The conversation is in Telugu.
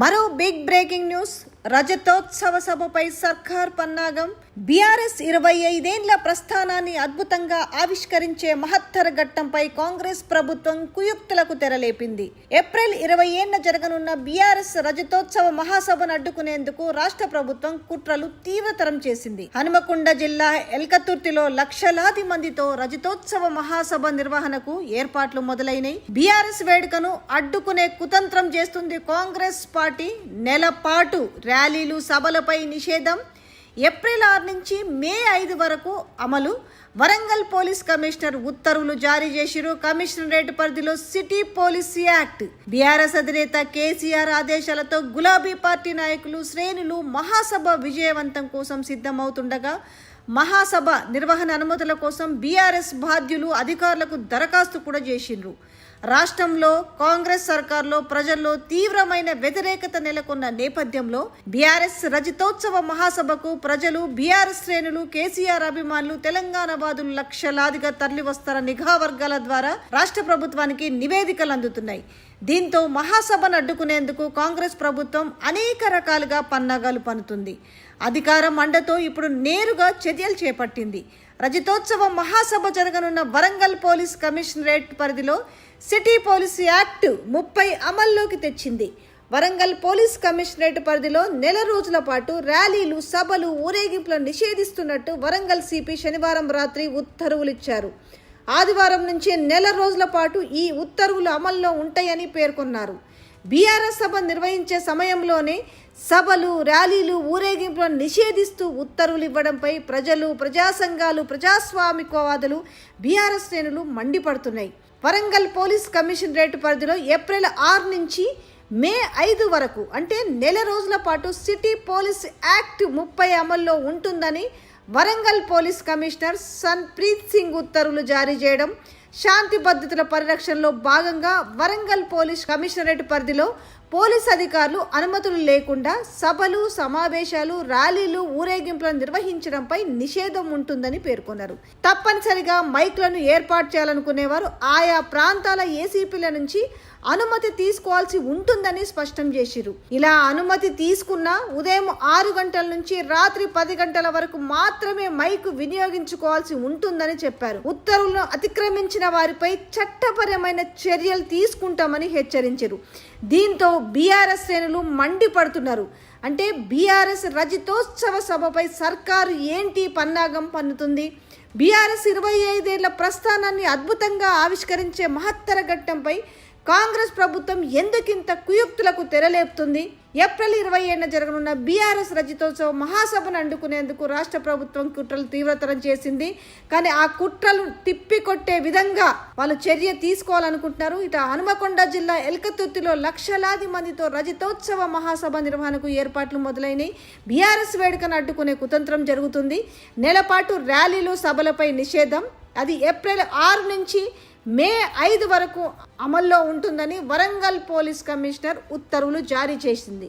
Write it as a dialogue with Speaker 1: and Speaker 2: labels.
Speaker 1: మరో బిగ్ బ్రేకింగ్ న్యూస్. రజతోత్సవ సభపై సర్కార్ పన్నాగం. బీఆర్ఎస్ 25 ఏళ్ల ప్రస్థానాన్ని అద్భుతంగా ఆవిష్కరించే మహత్తర ఘట్టంపై కాంగ్రెస్ ప్రభుత్వం కుయుక్తులకు తెరలేపింది. ఏప్రిల్ 20న జరగనున్న బీఆర్ఎస్ రజతోత్సవ మహాసభను అడ్డుకునేందుకు రాష్ట్ర ప్రభుత్వం కుట్రలు తీవ్రతరం చేసింది. హనుమకొండ జిల్లా ఎల్కతుర్తిలో లక్షలాది మందితో రజతోత్సవ మహాసభ నిర్వహణకు ఏర్పాట్లు మొదలైనవి. బీఆర్ఎస్ వేడుకను అడ్డుకునే కుతంత్రం చేస్తుంది కాంగ్రెస్ పార్టీ. నెల పాటు ర్యాలీలు, సభలపై నిషేధం. ఏప్రిల్ 6 నుంచి మే 5 వరకు అమలు. వరంగల్ పోలీస్ కమిషనర్ ఉత్తర్వులు జారీ చేసిరు. కమిషనరేట్ పరిధిలో సిటీ పోలీస్ యాక్ట్. బీఆర్ఎస్ అధినేత కేసీఆర్ ఆదేశాలతో గులాబీ పార్టీ నాయకులు, శ్రేణులు మహాసభ విజయవంతం కోసం సిద్ధమవుతుండగా మహాసభ నిర్వహణ అనుమతుల కోసం బీఆర్ఎస్ బాధ్యులు అధికారులకు దరఖాస్తు కూడా చేసిండ్రు. రాష్ట్రంలో కాంగ్రెస్ సర్కార్లో ప్రజల్లో తీవ్రమైన వ్యతిరేకత నెలకొన్న నేపథ్యంలో బీఆర్ఎస్ రజతోత్సవ మహాసభకు ప్రజలు, బీఆర్ఎస్ శ్రేణులు, కేసీఆర్ అభిమానులు, తెలంగాణ వాదులు లక్షలాదిగా తరలి వస్తారన్న నిఘా వర్గాల ద్వారా రాష్ట్ర ప్రభుత్వానికి నివేదికలు అందుతున్నాయి. దీంతో మహాసభను అడ్డుకునేందుకు కాంగ్రెస్ ప్రభుత్వం అనేక రకాలుగా పన్నాగాలు పన్నుతుంది. అధికారం అండతో ఇప్పుడు నేరుగా చర్యలు చేపట్టింది. రజతోత్సవ మహాసభ జరగనున్న వరంగల్ పోలీస్ కమిషనరేట్ పరిధిలో సిటీ పోలీస్ యాక్ట్ 30 అమల్లోకి తెచ్చింది. వరంగల్ పోలీస్ కమిషనరేట్ పరిధిలో నెల రోజుల పాటు ర్యాలీలు, సభలు, ఊరేగింపులను నిషేధిస్తున్నట్టు వరంగల్ సిపి శనివారం రాత్రి ఉత్తర్వులు ఇచ్చారు. ఆదివారం నుంచి నెల రోజుల పాటు ఈ ఉత్తర్వులు అమల్లో ఉంటాయని పేర్కొన్నారు. బీఆర్ఎస్ సభ నిర్వహించే సమయంలోనే సభలు, ర్యాలీలు, ఊరేగింపులను నిషేధిస్తూ ఉత్తర్వులు ఇవ్వడంపై ప్రజలు, ప్రజా సంఘాలు, ప్రజాస్వామికవాదులు, బీఆర్ఎస్ శ్రేణులు మండిపడుతున్నాయి. వరంగల్ పోలీస్ కమిషనరేట్ పరిధిలో ఏప్రిల్ 6 నుంచి మే 5 వరకు అంటే నెల రోజుల పాటు సిటీ పోలీస్ యాక్ట్ 30 అమల్లో ఉంటుందని వరంగల్ పోలీస్ కమిషనర్ సన్ప్రీత్ సింగ్ ఉత్తర్వులు జారీ చేయడం. శాంతి భద్రతల పరిరక్షణలో భాగంగా వరంగల్ పోలీస్ కమిషనరేట్ పరిధిలో పోలీస్ అధికారులు అనుమతులు లేకుండా సభలు, సమావేశాలు, ర్యాలీలు, ఊరేగింపులను నిర్వహించడంపై నిషేధం ఉంటుందని పేర్కొన్నారు. తప్పనిసరిగా మైక్లను ఏర్పాటు చేయాలనుకునేవారు ఆయా ప్రాంతాల ఏసీపీల నుంచి అనుమతి తీసుకోవాల్సి ఉంటుందని స్పష్టం చేసిరు. ఇలా అనుమతి తీసుకున్న ఉదయం 6 గంటల నుంచి రాత్రి 10 గంటల వరకు మాత్రమే మైక్ వినియోగించుకోవాల్సి ఉంటుందని చెప్పారు. ఉత్తర్వులను అతిక్రమించిన వారిపై చట్టపరమైన చర్యలు తీసుకుంటామని హెచ్చరించారు. దీంతో బీఆర్ఎస్ శ్రేణులు మండిపడుతున్నారు. అంటే బీఆర్ఎస్ రజతోత్సవ సభపై సర్కారు ఏంటి పన్నాగం పన్నుతుంది? బీఆర్ఎస్ 25 ఏళ్ల ప్రస్థానాన్ని అద్భుతంగా ఆవిష్కరించే మహత్తర ఘట్టంపై కాంగ్రెస్ ప్రభుత్వం ఎందుకింత కుయుక్తులకు తెరలేపుతుంది? ఏప్రిల్ 20న జరగనున్న బీఆర్ఎస్ రజతోత్సవ మహాసభను అడ్డుకునేందుకు రాష్ట్ర ప్రభుత్వం కుట్రలు తీవ్రతరం చేసింది. కానీ ఆ కుట్రలు తిప్పికొట్టే విధంగా వాళ్ళు చర్య తీసుకోవాలనుకుంటున్నారు. ఇటు హనుమకొండ జిల్లా ఎల్కతుర్తిలో లక్షలాది మందితో రజతోత్సవ మహాసభ నిర్వహణకు ఏర్పాట్లు మొదలైనవి. బీఆర్ఎస్ వేడుకను అడ్డుకునే కుతంత్రం జరుగుతుంది. నెలపాటు ర్యాలీలు, సభలపై నిషేధం. అది ఏప్రిల్ 6 నుంచి మే 5 వరకు అమల్లో ఉంటుందని వరంగల్ పోలీస్ కమిషనర్ ఉత్తర్వులు జారీ చేసింది.